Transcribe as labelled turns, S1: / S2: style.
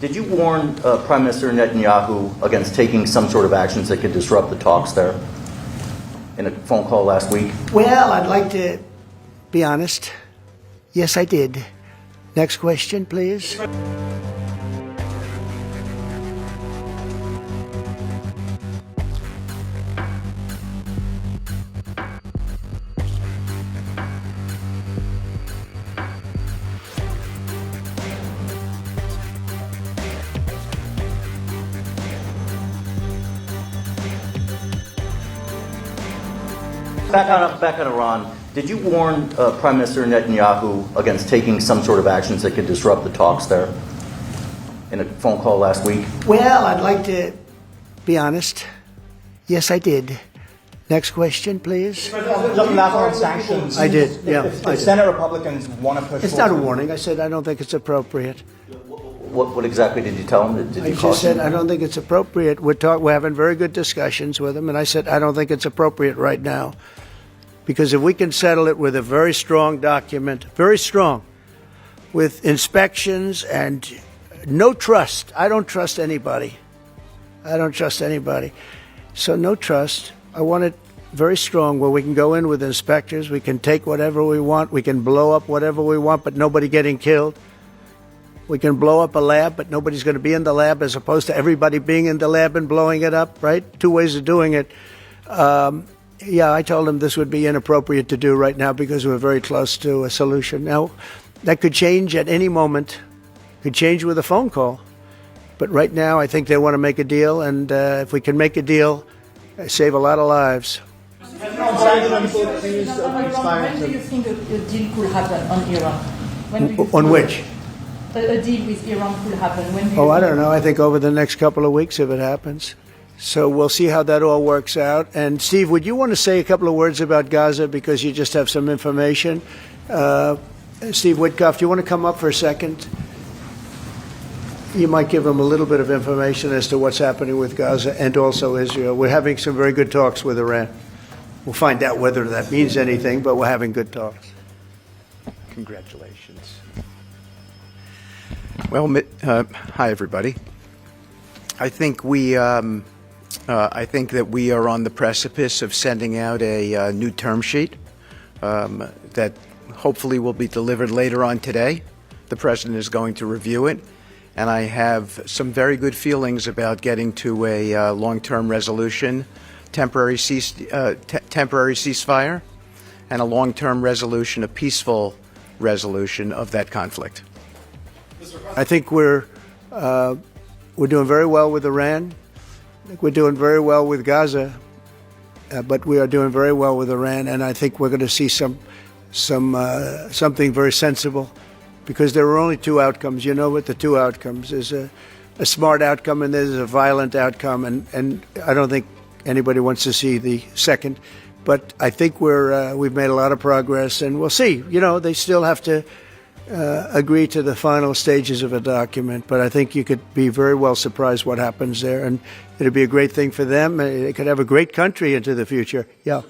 S1: Did you warn Prime Minister Netanyahu against taking some sort of actions that could disrupt the talks there in a phone call last week?
S2: Well, I'd like to be honest. Yes, I did. Next question, please.
S1: Back on Iran, did you warn Prime Minister Netanyahu against taking some sort of actions that could disrupt the talks there in a phone call last week?
S2: Well, I'd like to be honest. Yes, I did. Next question, please.
S3: Sanctions.
S2: I did, yeah.
S3: If Senate Republicans want to push
S2: It's not a warning. I said I don't think it's appropriate.
S1: What exactly did you tell him? Did you
S2: I just said I don't think it's appropriate. We're having very good discussions with him, and I said I don't think it's appropriate right now. Because if we can settle it with a very strong document, very strong, with inspections and no trust. I don't trust anybody. I don't trust anybody. So no trust. I want it very strong where we can go in with inspectors. We can take whatever we want. We can blow up whatever we want, but nobody getting killed. We can blow up a lab, but nobody's going to be in the lab, as opposed to everybody being in the lab and blowing it up, right? Two ways of doing it. Yeah, I told him this would be inappropriate to do right now because we're very close to a solution. Now, that could change at any moment. Could change with a phone call. But right now, I think they want to make a deal, and if we can make a deal, save a lot of lives.
S4: When do you think a deal could happen on Iran?
S2: On which?
S4: A deal with Iran could happen. When do you
S2: I don't know. I think over the next couple of weeks if it happens. So we'll see how that all works out. And Steve, would you want to say a couple of words about Gaza because you just have some information? Steve Witkoff, do you want to come up for a second? You might give them a little bit of information as to what's happening with Gaza and also Israel. We're having some very good talks with Iran. We'll find out whether that means anything, but we're having good talks.
S5: Congratulations. Well, hi everybody. I think that we are on the precipice of sending out a new term sheet that hopefully will be delivered later on today. The President is going to review it, and I have some very good feelings about getting to a long-term resolution, temporary ceasefire, and a long-term resolution, a peaceful resolution of that conflict.
S2: I think we're doing very well with Iran. I think we're doing very well with Gaza, but we are doing very well with Iran, and I think we're going to see something very sensible, because there are only two outcomes. You know what the two outcomes is: a smart outcome and there's a violent outcome, and I don't think anybody wants to see the second. But I think we've made a lot of progress, and we'll see. You know, they still have to agree to the final stages of a document, but I think you could be very well surprised what happens there, and it'd be a great thing for them. It could have a great country into the future. Yeah.